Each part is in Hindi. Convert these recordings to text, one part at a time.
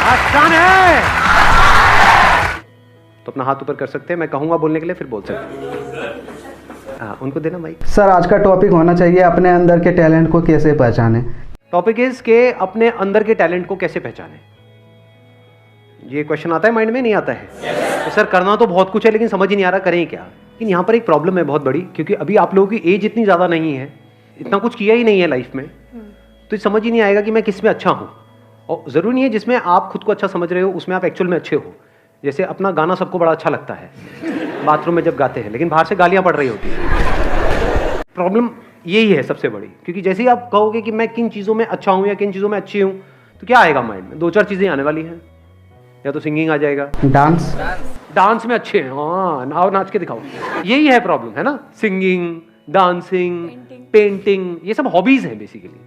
आसान है। तो अपना हाथ ऊपर कर सकते हैं, मैं कहूंगा बोलने के लिए, फिर बोल सकते हैं। हाँ, उनको देना माइक। सर, आज का टॉपिक होना चाहिए अपने अंदर के टैलेंट को कैसे पहचाने। टॉपिक इज के अपने अंदर के टैलेंट को कैसे पहचाने। ये क्वेश्चन आता है माइंड में, नहीं आता है? तो सर करना तो बहुत कुछ है लेकिन समझ ही नहीं आ रहा करें क्या। लेकिन यहाँ पर एक प्रॉब्लम है बहुत बड़ी, क्योंकि अभी आप लोगों की एज इतनी ज़्यादा नहीं है, इतना कुछ किया ही नहीं है लाइफ में, तो समझ ही नहीं आएगा कि मैं किस में अच्छा हूँ। और ज़रूरी नहीं है जिसमें आप खुद को अच्छा समझ रहे हो उसमें आप एक्चुअल में अच्छे हो। जैसे अपना गाना सबको बड़ा अच्छा लगता है बाथरूम में जब गाते हैं, लेकिन बाहर से गालियाँ पड़ रही होती है। प्रॉब्लम यही है सबसे बड़ी, क्योंकि जैसे ही आप कहोगे कि मैं किन चीज़ों में अच्छा हूँ या किन चीज़ों में अच्छी हूँ, तो क्या आएगा माइंड में? 2-4 चीज़ें आने वाली हैं। या तो सिंगिंग आ जाएगा, डांस में अच्छे हैं, हाँ आओ नाच के दिखाओ। यही है प्रॉब्लम, है ना? सिंगिंग, डांसिंग, पेंटिंग, ये सब हॉबीज हैं बेसिकली,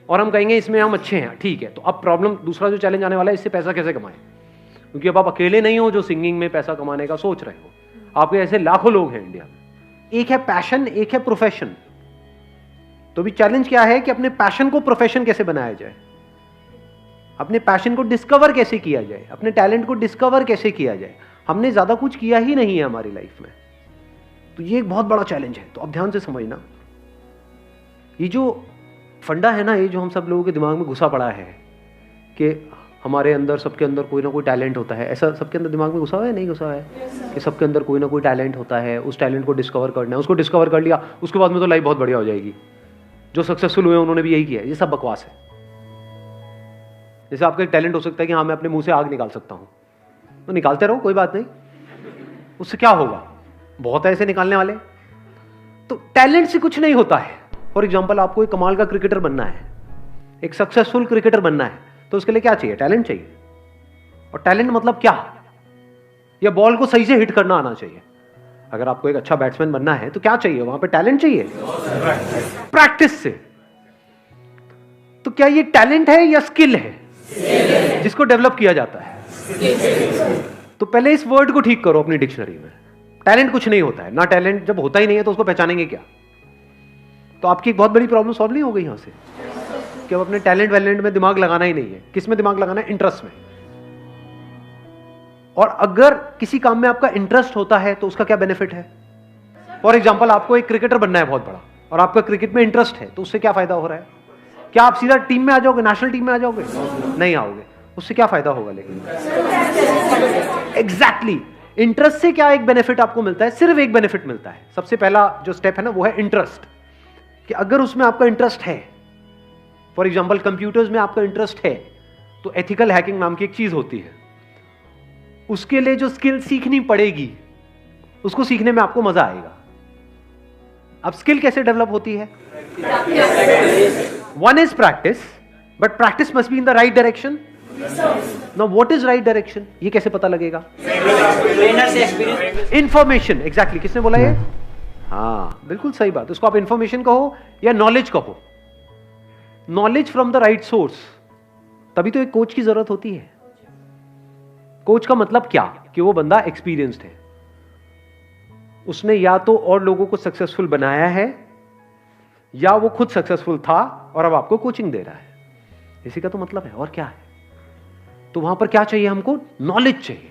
और हम कहेंगे इसमें हम अच्छे हैं। ठीक है, तो अब प्रॉब्लम दूसरा जो चैलेंज आने वाला है, इससे पैसा कैसे कमाएं? क्योंकि अब आप अकेले नहीं हो जो सिंगिंग में पैसा कमाने का सोच रहे हो, आपके ऐसे लाखों लोग हैं इंडिया में। एक है पैशन, एक है प्रोफेशन। तो भी चैलेंज क्या है कि अपने पैशन को प्रोफेशन कैसे बनाया जाए, अपने पैशन को डिस्कवर कैसे किया जाए, अपने टैलेंट को डिस्कवर कैसे किया जाए। हमने ज्यादा कुछ किया ही नहीं है हमारी लाइफ में, तो ये एक बहुत बड़ा चैलेंज है। तो अब ध्यान से समझना, ये जो फंडा है ना, ये जो हम सब लोगों के दिमाग में घुसा पड़ा है कि हमारे अंदर, सबके अंदर कोई ना कोई टैलेंट होता है, ऐसा सबके अंदर दिमाग में घुसा हुआ है, नहीं घुसा है? कि सबके अंदर कोई ना कोई टैलेंट होता है, उस टैलेंट को डिस्कवर करना है, उसको डिस्कवर कर लिया उसके बाद में तो लाइफ बहुत बढ़िया हो जाएगी। जो सक्सेसफुल हुए उन्होंने भी यही किया है। ये सब बकवास है। जैसे आपका एक टैलेंट हो सकता है कि हाँ मैं अपने मुंह से आग निकाल सकता हूं, तो निकालते रहो, कोई बात नहीं, उससे क्या होगा? बहुत है ऐसे निकालने वाले। तो टैलेंट से कुछ नहीं होता है। फॉर एग्जाम्पल, आपको एक कमाल का क्रिकेटर बनना है, एक सक्सेसफुल क्रिकेटर बनना है, तो उसके लिए क्या चाहिए? टैलेंट चाहिए। और टैलेंट मतलब क्या? या बॉल को सही से हिट करना आना चाहिए। अगर आपको एक अच्छा बैट्समैन बनना है तो क्या चाहिए? वहां पे टैलेंट चाहिए, प्रैक्टिस से। तो क्या ये टैलेंट है या स्किल है जिसको डेवलप किया जाता है? तो पहले इस वर्ड को ठीक करो अपनी डिक्शनरी में। टैलेंट कुछ नहीं होता है ना। टैलेंट जब होता ही नहीं है तो उसको पहचानेंगे क्या? तो आपकी एक बहुत बड़ी प्रॉब्लम सॉल्व नहीं हो गई यहां से कि अब अपने टैलेंट वैलेंट में दिमाग लगाना ही नहीं है। किस में दिमाग लगाना है? इंटरेस्ट में। और अगर किसी काम में आपका इंटरेस्ट होता है तो उसका क्या बेनिफिट है? फॉर एग्जाम्पल, आपको एक क्रिकेटर बनना है बहुत बड़ा, और आपका क्रिकेट में इंटरेस्ट है, तो उससे क्या फायदा हो रहा है? क्या आप सीधा टीम में आ जाओगे, नेशनल टीम में आ जाओगे? नहीं आओगे। उससे क्या फायदा होगा? लेकिन एग्जैक्टली इंटरेस्ट से क्या एक बेनिफिट आपको मिलता है? सिर्फ एक बेनिफिट मिलता है। सबसे पहला जो स्टेप है ना, वो है इंटरेस्ट। कि अगर उसमें आपका इंटरेस्ट है, फॉर एग्जाम्पल कंप्यूटर्स में आपका इंटरेस्ट है, तो एथिकल हैकिंग नाम की एक चीज होती है, उसके लिए जो स्किल सीखनी पड़ेगी, उसको सीखने में आपको मजा आएगा। अब स्किल कैसे डेवलप होती है? One is practice, but practice must be in the right direction. Now what is right direction? ये कैसे पता लगेगा? इंफॉर्मेशन। एग्जैक्टली, किसने बोला ये? हाँ, बिल्कुल सही बात। उसको आप इंफॉर्मेशन कहो या नॉलेज कहो, knowledge from the right source. तभी तो एक कोच की जरूरत होती है। कोच का मतलब क्या? कि वो बंदा एक्सपीरियंस्ड है, उसने या तो और लोगों को सक्सेसफुल बनाया है, या वो खुद सक्सेसफुल था और अब आपको कोचिंग दे रहा है। इसी का तो मतलब है, और क्या है? तो वहां पर क्या चाहिए हमको? नॉलेज चाहिए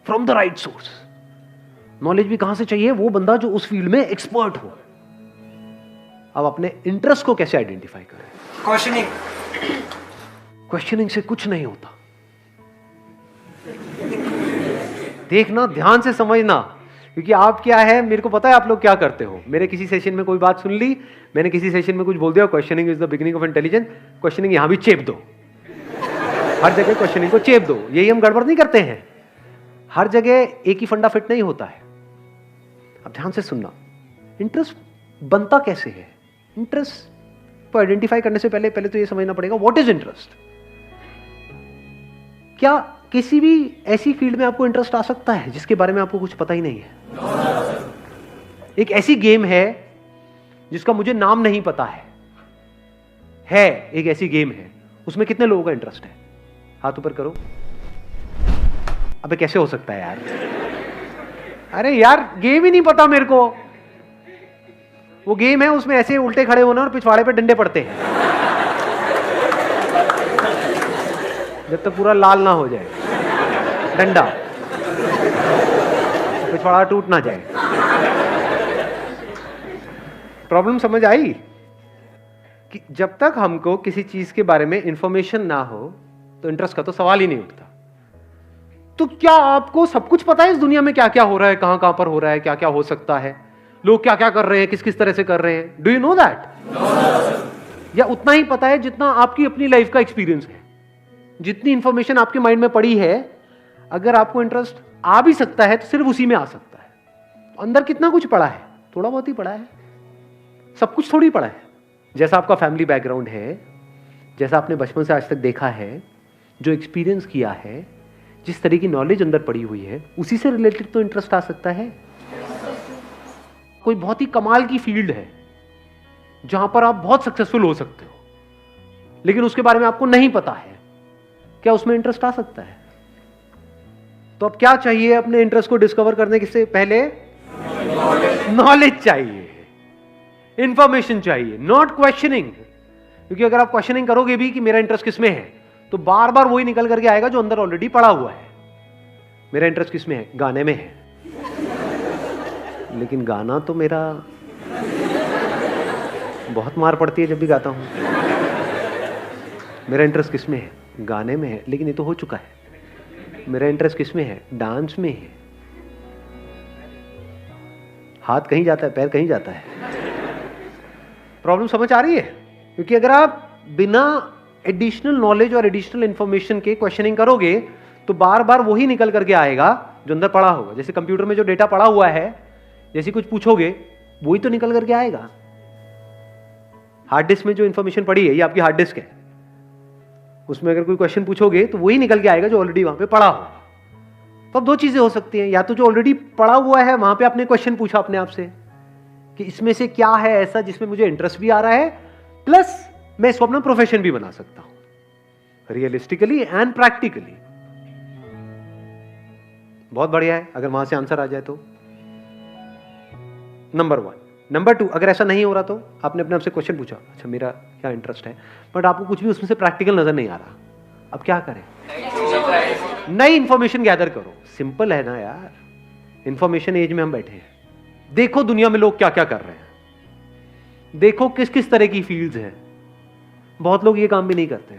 from the right source. Knowledge भी कहां से चाहिए? वो बंदा जो उस फील्ड में एक्सपर्ट हो। अब अपने इंटरेस्ट को कैसे आइडेंटिफाई करें? क्वेश्चनिंग से कुछ नहीं होता। देखना, ध्यान से समझना, क्योंकि आप क्या है, मेरे को पता है आप लोग क्या करते हो। मेरे किसी सेशन में कोई बात सुन ली, मैंने किसी सेशन में कुछ बोल दिया, questioning is the beginning of intelligence, questioning यहां भी चेप दो, हर जगह क्वेश्चनिंग को चेप दो। यही हम गड़बड़ नहीं करते हैं। हर जगह एक ही फंडा फिट नहीं होता है। अब ध्यान से सुनना, इंटरेस्ट बनता कैसे है? इंटरेस्ट को आइडेंटिफाई करने से पहले तो ये समझना पड़ेगा व्हाट इज इंटरेस्ट। क्या किसी भी ऐसी फील्ड में आपको इंटरेस्ट आ सकता है जिसके बारे में आपको कुछ पता ही नहीं है? एक ऐसी गेम है जिसका मुझे नाम नहीं पता है एक ऐसी गेम है, उसमें कितने लोगों का इंटरेस्ट है? हाथ ऊपर करो। अबे कैसे हो सकता है यार? अरे यार, गेम ही नहीं पता मेरे को। वो गेम है, उसमें ऐसे उल्टे खड़े होना और पिछवाड़े पे डंडे पड़ते हैं। जब तक पूरा लाल ना हो जाए डंडा, पिछवाड़ा टूट ना जाए। प्रॉब्लम समझ आई कि जब तक हमको किसी चीज के बारे में इंफॉर्मेशन ना हो तो इंटरेस्ट का तो सवाल ही नहीं उठता। तो क्या आपको सब कुछ पता है इस दुनिया में क्या क्या हो रहा है, कहां कहां पर हो रहा है, क्या क्या हो सकता है, लोग क्या क्या कर रहे हैं, किस किस तरह से कर रहे हैं? Do you know that? या उतना ही पता है जितना आपकी अपनी लाइफ का एक्सपीरियंस है? जितनी इंफॉर्मेशन आपके माइंड में पड़ी है, अगर आपको इंटरेस्ट आ भी सकता है तो सिर्फ उसी में आ सकता है। अंदर कितना कुछ पड़ा है? थोड़ा बहुत ही पड़ा है, सब कुछ थोड़ी पड़ा है। जैसा आपका फैमिली बैकग्राउंड है, जैसा आपने बचपन से आज तक देखा है, जो एक्सपीरियंस किया है, जिस तरह की नॉलेज अंदर पड़ी हुई है, उसी से रिलेटेड तो इंटरेस्ट आ सकता है। कोई बहुत ही कमाल की फील्ड है जहां पर आप बहुत सक्सेसफुल हो सकते हो, लेकिन उसके बारे में आपको नहीं पता है, क्या उसमें इंटरेस्ट आ सकता है? तो अब क्या चाहिए अपने इंटरेस्ट को डिस्कवर करने से पहले? नॉलेज चाहिए, इंफॉर्मेशन चाहिए, नॉट क्वेश्चनिंग। क्योंकि अगर आप क्वेश्चनिंग करोगे भी कि मेरा इंटरेस्ट किसमें है, तो बार बार वही निकल करके आएगा जो अंदर ऑलरेडी पड़ा हुआ है। मेरा इंटरेस्ट किसमें है? गाने में है। लेकिन गाना तो मेरा बहुत मार पड़ती है जब भी गाता हूं। मेरा इंटरेस्ट किसमें है? गाने में है, लेकिन ये तो हो चुका है। मेरा इंटरेस्ट किसमें है? डांस में है। हाथ कहीं जाता है, पैर कहीं जाता है। प्रॉब्लम समझ आ रही है? क्योंकि अगर आप बिना एडिशनल नॉलेज और एडिशनल इंफॉर्मेशन के क्वेश्चनिंग करोगे तो बार बार वही निकल करके आएगा जो अंदर पड़ा होगा। जैसे कंप्यूटर में जो डेटा पड़ा हुआ है, जैसे कुछ पूछोगे वही तो निकल करके आएगा। हार्ड डिस्क में जो इंफॉर्मेशन पड़ी है, ये आपकी हार्ड डिस्क है, उसमें अगर कोई क्वेश्चन पूछोगे तो वही निकल के आएगा जो ऑलरेडी वहां पे पड़ा हो। तो अब दो चीजें हो सकती हैं, या तो जो ऑलरेडी पड़ा हुआ है वहां पे आपने क्वेश्चन पूछा अपने आप से कि इसमें से क्या है ऐसा जिसमें मुझे इंटरेस्ट भी आ रहा है, प्लस मैं इसको अपना प्रोफेशन भी बना सकता हूं, रियलिस्टिकली एंड प्रैक्टिकली। बहुत बढ़िया है अगर वहां से आंसर आ जाए तो। नंबर 1। नंबर 2, अगर ऐसा नहीं हो रहा तो आपने अपने आप से क्वेश्चन पूछा, अच्छा मेरा क्या इंटरेस्ट है, बट आपको कुछ भी उसमें से प्रैक्टिकल नजर नहीं आ रहा, अब क्या करें? नई इंफॉर्मेशन गैदर करो। सिंपल है ना यार, इंफॉर्मेशन एज में हम बैठे हैं। देखो दुनिया में लोग क्या क्या कर रहे हैं, देखो किस किस तरह की फील्ड्स हैं। बहुत लोग ये काम भी नहीं करते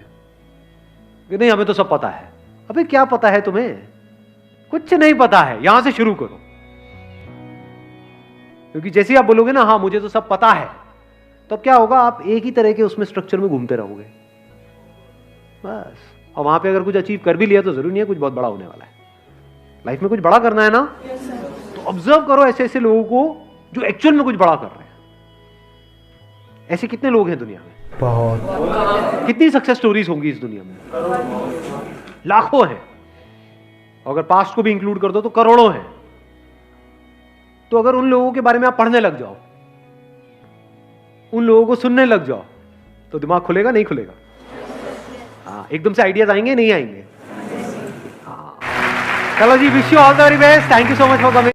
कि नहीं हमें तो सब पता है। अबे क्या पता है तुम्हें? कुछ नहीं पता है। यहां से शुरू करो, क्योंकि जैसे ही आप बोलोगे ना हाँ मुझे तो सब पता है, तो क्या होगा? आप एक ही तरह के उसमें स्ट्रक्चर में घूमते रहोगे बस। और वहां पे अगर कुछ अचीव कर भी लिया तो जरूरी नहीं है कुछ बहुत बड़ा होने वाला है। लाइफ में कुछ बड़ा करना है ना, तो ऑब्जर्व करो ऐसे ऐसे लोगों को जो एक्चुअल में कुछ बड़ा कर रहे हैं। ऐसे कितने लोग हैं दुनिया में? बहुत। कितनी सक्सेस स्टोरीज होंगी इस दुनिया में? लाखों हैं। अगर पास्ट को भी इंक्लूड कर दो तो करोड़ों हैं। तो अगर उन लोगों के बारे में आप पढ़ने लग जाओ, उन लोगों को सुनने लग जाओ, तो दिमाग खुलेगा नहीं खुलेगा? हाँ, एकदम से आइडियाज आएंगे नहीं आएंगे? हाँ। चलो जी, wish you all the very best. Thank you so much for coming.